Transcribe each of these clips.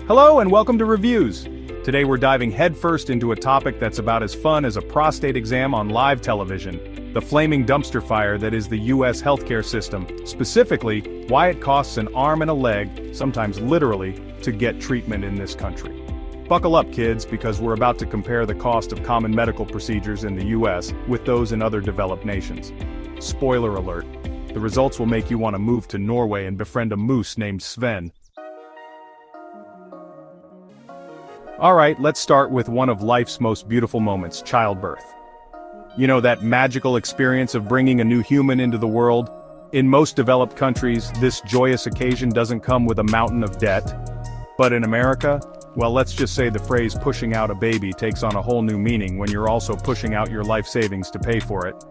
Hello and welcome to Reviews. Today we're diving headfirst into a topic that's about as fun as a prostate exam on live television. The flaming dumpster fire that is the US healthcare system. Specifically, why it costs an arm and a leg, sometimes literally, to get treatment in this country. Buckle up, kids, because we're about to compare the cost of common medical procedures in the US with those in other developed nations. Spoiler alert, the results will make you want to move to Norway and befriend a moose named Sven. Alright, let's start with one of life's most beautiful moments, childbirth. You know, that magical experience of bringing a new human into the world? In most developed countries, this joyous occasion doesn't come with a mountain of debt. But in America, well, let's just say the phrase pushing out a baby takes on a whole new meaning when you're also pushing out your life savings to pay for it.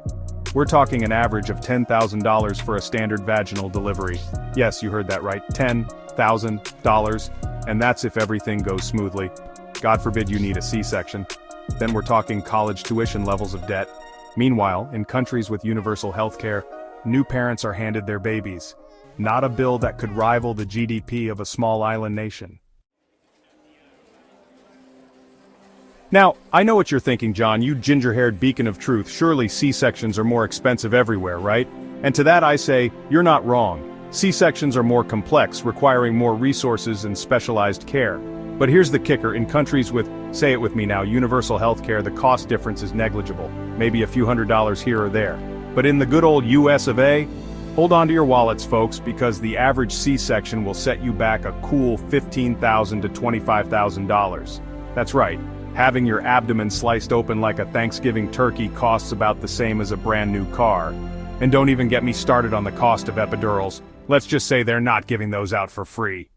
We're talking an average of $10,000 for a standard vaginal delivery. Yes, you heard that right, $10,000, and that's if everything goes smoothly. God forbid you need a C-section. Then we're talking college tuition levels of debt. Meanwhile, in countries with universal healthcare, new parents are handed their babies. Not a bill that could rival the GDP of a small island nation. Now, I know what you're thinking, John, you ginger-haired beacon of truth. Surely C-sections are more expensive everywhere, right? And to that I say, you're not wrong. C-sections are more complex, requiring more resources and specialized care. But here's the kicker, in countries with, say it with me now, universal healthcare, the cost difference is negligible, maybe a few $100s here or there. But in the good old US of A, hold on to your wallets, folks, because the average C-section will set you back a cool $15,000 to $25,000. That's right, having your abdomen sliced open like a Thanksgiving turkey costs about the same as a brand new car. And don't even get me started on the cost of epidurals. Let's just say they're not giving those out for free.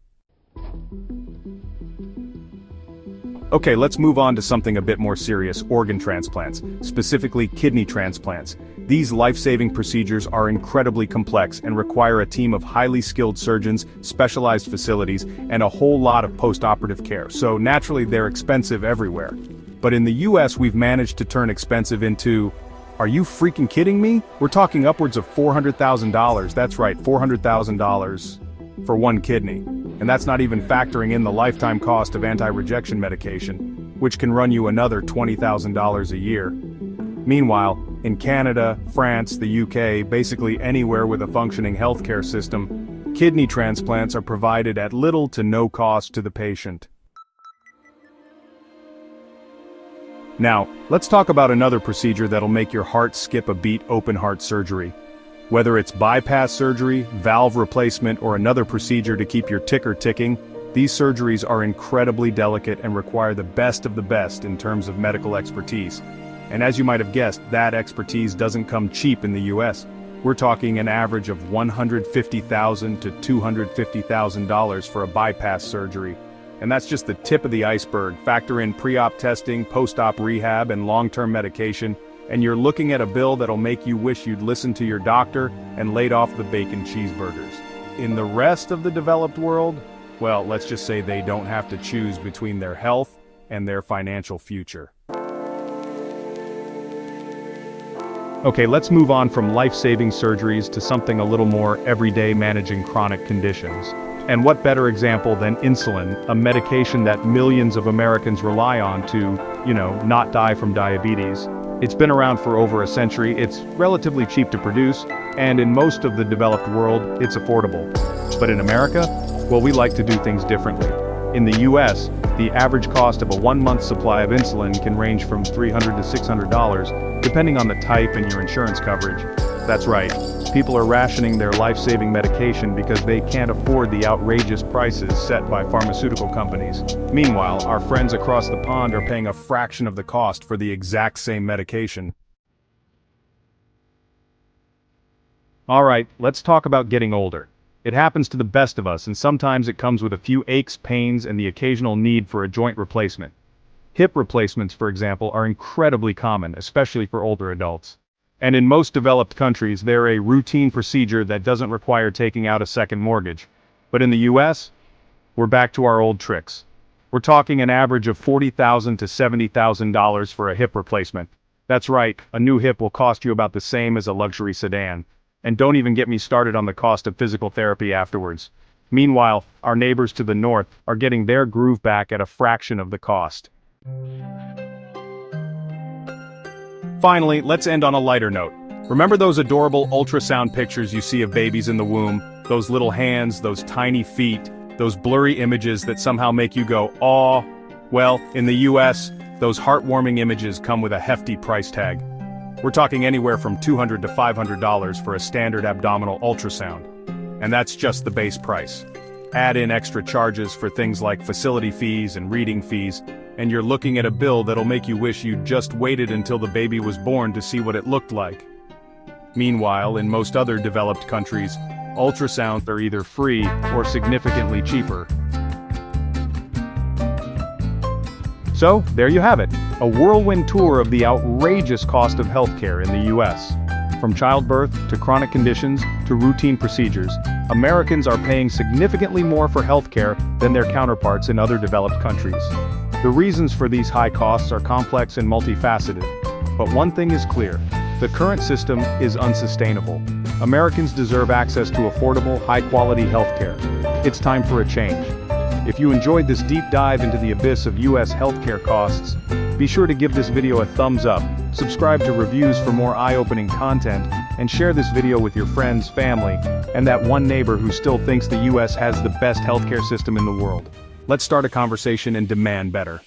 Okay, let's move on to something a bit more serious, organ transplants, specifically kidney transplants. These life-saving procedures are incredibly complex and require a team of highly skilled surgeons, specialized facilities, and a whole lot of post-operative care, so naturally they're expensive everywhere. But in the US we've managed to turn expensive into, are you freaking kidding me? We're talking upwards of $400,000, that's right, $400,000 for one kidney. And that's not even factoring in the lifetime cost of anti-rejection medication, which can run you another $20,000 a year. Meanwhile, in Canada, France, the UK, basically anywhere with a functioning healthcare system, kidney transplants are provided at little to no cost to the patient. Now, let's talk about another procedure that'll make your heart skip a beat: open heart surgery. Whether it's bypass surgery, valve replacement, or another procedure to keep your ticker ticking, these surgeries are incredibly delicate and require the best of the best in terms of medical expertise. And as you might have guessed, that expertise doesn't come cheap in the US. We're talking an average of $150,000 to $250,000 for a bypass surgery. And that's just the tip of the iceberg. Factor in pre-op testing, post-op rehab, and long-term medication, and you're looking at a bill that'll make you wish you'd listened to your doctor and laid off the bacon cheeseburgers. In the rest of the developed world, well, let's just say they don't have to choose between their health and their financial future. Okay, let's move on from life-saving surgeries to something a little more everyday, managing chronic conditions. And what better example than insulin, a medication that millions of Americans rely on to, not die from diabetes. It's been around for over a century, it's relatively cheap to produce, and in most of the developed world, it's affordable. But in America, well, we like to do things differently. In the US, the average cost of a 1-month supply of insulin can range from $300 to $600, depending on the type and your insurance coverage. That's right, people are rationing their life-saving medication because they can't afford the outrageous prices set by pharmaceutical companies. Meanwhile, our friends across the pond are paying a fraction of the cost for the exact same medication. Alright, let's talk about getting older. It happens to the best of us, and sometimes it comes with a few aches, pains, and the occasional need for a joint replacement. Hip replacements, for example, are incredibly common, especially for older adults. And in most developed countries, they're a routine procedure that doesn't require taking out a second mortgage. But in the US, we're back to our old tricks. We're talking an average of $40,000 to $70,000 for a hip replacement. That's right, a new hip will cost you about the same as a luxury sedan. And don't even get me started on the cost of physical therapy afterwards. Meanwhile, our neighbors to the north are getting their groove back at a fraction of the cost. Finally, let's end on a lighter note. Remember those adorable ultrasound pictures you see of babies in the womb? Those little hands, those tiny feet, those blurry images that somehow make you go, "Aw." Well, in the US, those heartwarming images come with a hefty price tag. We're talking anywhere from $200 to $500 for a standard abdominal ultrasound. And that's just the base price. Add in extra charges for things like facility fees and reading fees, and you're looking at a bill that'll make you wish you'd just waited until the baby was born to see what it looked like. Meanwhile, in most other developed countries, ultrasounds are either free or significantly cheaper. So, there you have it, a whirlwind tour of the outrageous cost of healthcare in the US. From childbirth, to chronic conditions, to routine procedures, Americans are paying significantly more for healthcare than their counterparts in other developed countries. The reasons for these high costs are complex and multifaceted, but one thing is clear: the current system is unsustainable. Americans deserve access to affordable, high-quality healthcare. It's time for a change. If you enjoyed this deep dive into the abyss of US healthcare costs, be sure to give this video a thumbs up, subscribe to Reviews for more eye-opening content, and share this video with your friends, family, and that one neighbor who still thinks the US has the best healthcare system in the world. Let's start a conversation and demand better.